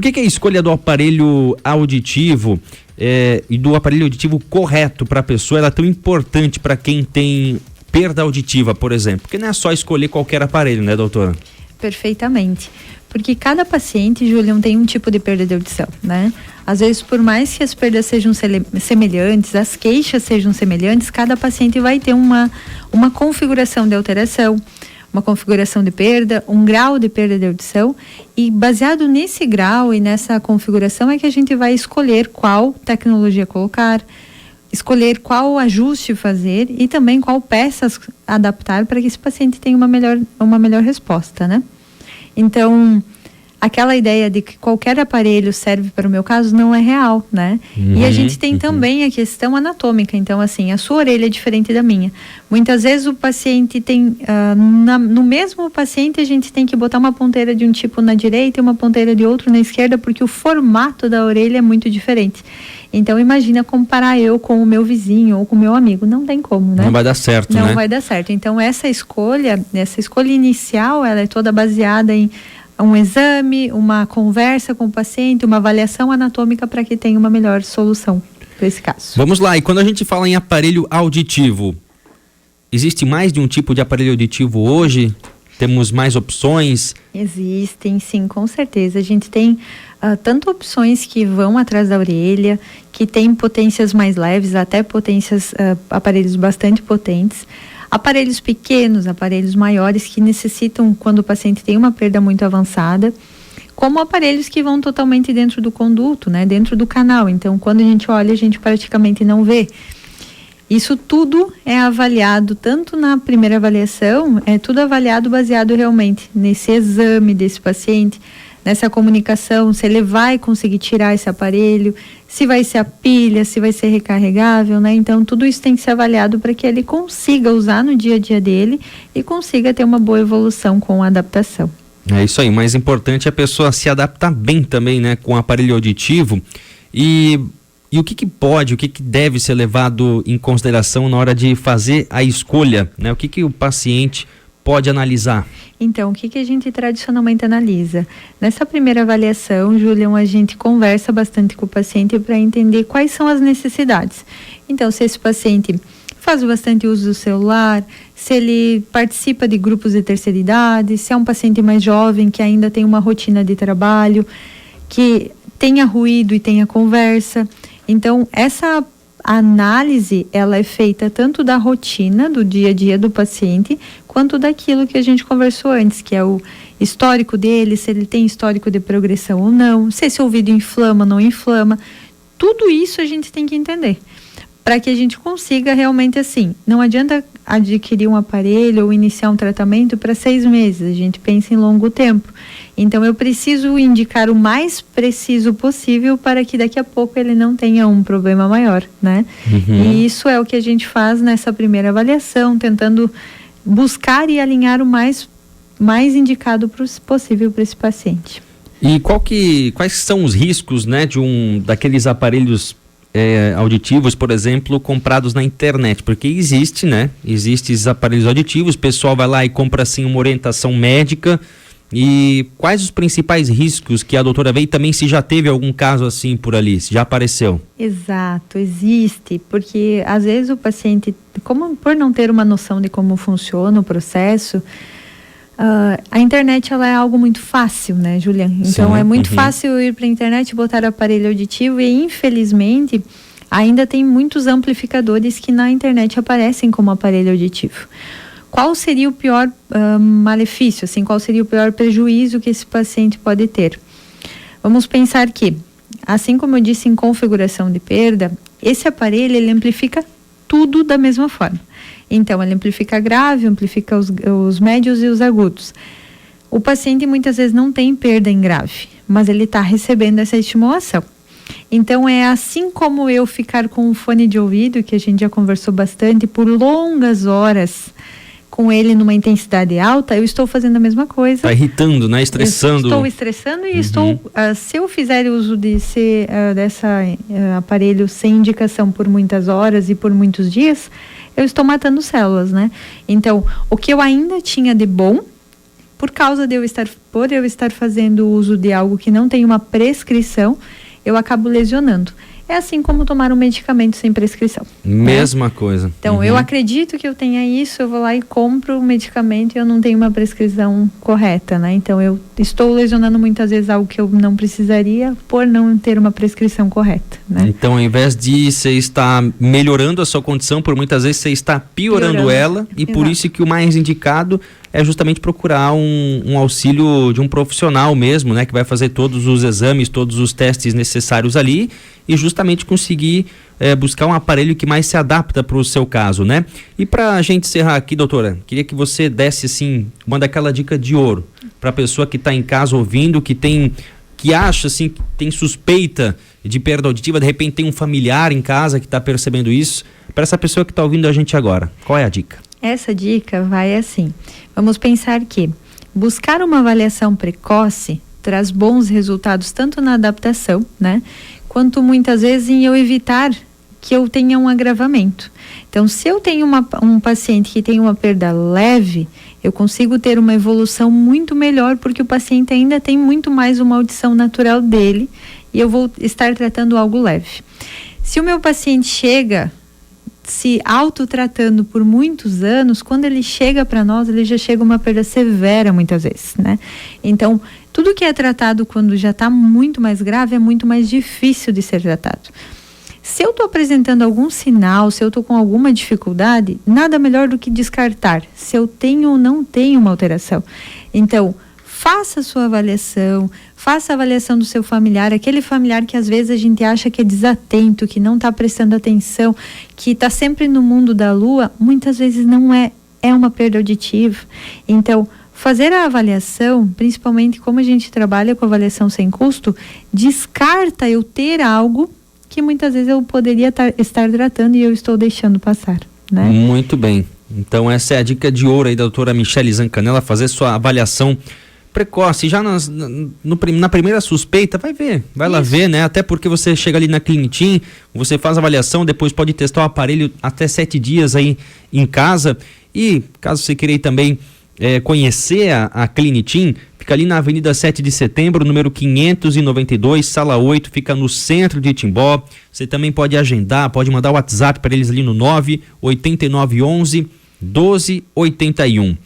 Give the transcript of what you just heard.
Por que a escolha do aparelho auditivo e do aparelho auditivo correto para a pessoa ela é tão importante para quem tem perda auditiva, por exemplo? Porque não é só escolher qualquer aparelho, né, doutora? Perfeitamente. Porque cada paciente, Julião, tem um tipo de perda de audição, né? Às vezes, por mais que as perdas sejam semelhantes, as queixas sejam semelhantes, cada paciente vai ter uma configuração de alteração, uma configuração de perda, um grau de perda de audição, e baseado nesse grau e nessa configuração é que a gente vai escolher qual tecnologia colocar, escolher qual ajuste fazer e também qual peças adaptar para que esse paciente tenha uma melhor resposta, né? Então, aquela ideia de que qualquer aparelho serve para o meu caso não é real, né? E a gente tem também a questão anatômica. Então, assim, a sua orelha é diferente da minha. Muitas vezes o paciente tem, no mesmo paciente a gente tem que botar uma ponteira de um tipo na direita e uma ponteira de outro na esquerda, porque o formato da orelha é muito diferente. Então, imagina comparar eu com o meu vizinho ou com o meu amigo. Não tem como, né? Não vai dar certo, né? Não vai dar certo. Então, essa escolha inicial, ela é toda baseada em um exame, uma conversa com o paciente, uma avaliação anatômica para que tenha uma melhor solução para esse caso. Vamos lá, e quando a gente fala em aparelho auditivo, existe mais de um tipo de aparelho auditivo hoje? Temos mais opções? Existem, sim, com certeza. A gente tem tanto opções que vão atrás da orelha, que tem potências mais leves, até aparelhos bastante potentes. Aparelhos pequenos, aparelhos maiores que necessitam quando o paciente tem uma perda muito avançada, como aparelhos que vão totalmente dentro do conduto, né, dentro do canal. Então, quando a gente olha, a gente praticamente não vê. Isso tudo é avaliado, tanto na primeira avaliação, é tudo avaliado baseado realmente nesse exame desse paciente, nessa comunicação, se ele vai conseguir tirar esse aparelho, se vai ser a pilha, se vai ser recarregável, né? Então, tudo isso tem que ser avaliado para que ele consiga usar no dia a dia dele e consiga ter uma boa evolução com a adaptação. É isso aí, o mais importante é a pessoa se adaptar bem também, né, com o aparelho auditivo. E o que pode, o que deve ser levado em consideração na hora de fazer a escolha, né? O que o paciente pode analisar? Então, o que a gente tradicionalmente analisa? Nessa primeira avaliação, Julião, a gente conversa bastante com o paciente para entender quais são as necessidades. Então, se esse paciente faz bastante uso do celular, se ele participa de grupos de terceira idade, se é um paciente mais jovem que ainda tem uma rotina de trabalho, que tenha ruído e tenha conversa. Então, essa análise, ela é feita tanto da rotina, do dia a dia do paciente, quanto daquilo que a gente conversou antes, que é o histórico dele, se ele tem histórico de progressão ou não, se esse ouvido inflama ou não inflama. Tudo isso a gente tem que entender, para que a gente consiga realmente, assim, não adianta adquirir um aparelho ou iniciar um tratamento para 6 meses, a gente pensa em longo tempo. Então, eu preciso indicar o mais preciso possível para que daqui a pouco ele não tenha um problema maior, né? E isso é o que a gente faz nessa primeira avaliação, tentando buscar e alinhar o mais indicado possível para esse paciente. E quais são os riscos, né, daqueles aparelhos auditivos, por exemplo, comprados na internet? Porque existe esses aparelhos auditivos, o pessoal vai lá e compra assim uma orientação médica. E quais os principais riscos que a doutora vê, e também se já teve algum caso assim por ali, se já apareceu? Exato, existe, porque às vezes o paciente, por não ter uma noção de como funciona o processo, a internet ela é algo muito fácil, né, Juliana? Então é muito fácil ir para a internet, botar aparelho auditivo e infelizmente ainda tem muitos amplificadores que na internet aparecem como aparelho auditivo. Qual seria o pior malefício, assim, qual seria o pior prejuízo que esse paciente pode ter? Vamos pensar que, assim como eu disse em configuração de perda, esse aparelho ele amplifica tudo da mesma forma. Então, ele amplifica grave, amplifica os médios e os agudos. O paciente muitas vezes não tem perda em grave, mas ele está recebendo essa estimulação. Então, é assim como eu ficar com um fone de ouvido, que a gente já conversou bastante, por longas horas, com ele numa intensidade alta, eu estou fazendo a mesma coisa. Está irritando, né? Estressando. Estou estressando e estou, se eu fizer uso desse aparelho sem indicação por muitas horas e por muitos dias, eu estou matando células, né? Então, o que eu ainda tinha de bom, por eu estar fazendo uso de algo que não tem uma prescrição, eu acabo lesionando. É assim como tomar um medicamento sem prescrição. Mesma né? coisa. Então, eu acredito que eu tenha isso, eu vou lá e compro o medicamento e eu não tenho uma prescrição correta, né? Então, eu estou lesionando muitas vezes algo que eu não precisaria por não ter uma prescrição correta, né? Então, ao invés de você estar melhorando a sua condição, por muitas vezes você está piorando ela, e por isso que o mais indicado é justamente procurar um auxílio de um profissional mesmo, né? Que vai fazer todos os exames, todos os testes necessários ali e justamente conseguir buscar um aparelho que mais se adapta para o seu caso, né? E para a gente encerrar aqui, doutora, queria que você desse, assim, uma daquela dica de ouro para a pessoa que está em casa ouvindo, que acha, assim, que tem suspeita de perda auditiva, de repente tem um familiar em casa que está percebendo isso. Para essa pessoa que está ouvindo a gente agora, qual é a dica? Essa dica vai assim, vamos pensar que buscar uma avaliação precoce traz bons resultados tanto na adaptação, né, quanto muitas vezes em eu evitar que eu tenha um agravamento. Então, se eu tenho um paciente que tem uma perda leve, eu consigo ter uma evolução muito melhor, porque o paciente ainda tem muito mais uma audição natural dele e eu vou estar tratando algo leve. Se o meu paciente chega se autotratando por muitos anos, quando ele chega para nós, ele já chega uma perda severa muitas vezes, né? Então, tudo que é tratado quando já está muito mais grave é muito mais difícil de ser tratado. Se eu estou apresentando algum sinal, se eu estou com alguma dificuldade, nada melhor do que descartar se eu tenho ou não tenho uma alteração. Então, faça a sua avaliação, faça a avaliação do seu familiar, aquele familiar que às vezes a gente acha que é desatento, que não está prestando atenção, que está sempre no mundo da lua, muitas vezes não é uma perda auditiva. Então, fazer a avaliação, principalmente como a gente trabalha com avaliação sem custo, descarta eu ter algo que muitas vezes eu poderia estar tratando e eu estou deixando passar, né? Muito bem. Então essa é a dica de ouro aí da doutora Michele Zancanella, fazer sua avaliação precoce, já na primeira suspeita, vai lá ver, né? Até porque você chega ali na Clinitim, você faz a avaliação, depois pode testar o aparelho até 7 dias aí em casa. E caso você queira também conhecer a Clinitim, fica ali na Avenida 7 de Setembro, número 592, sala 8, fica no centro de Timbó. Você também pode agendar, pode mandar o WhatsApp para eles ali no 98911 1281.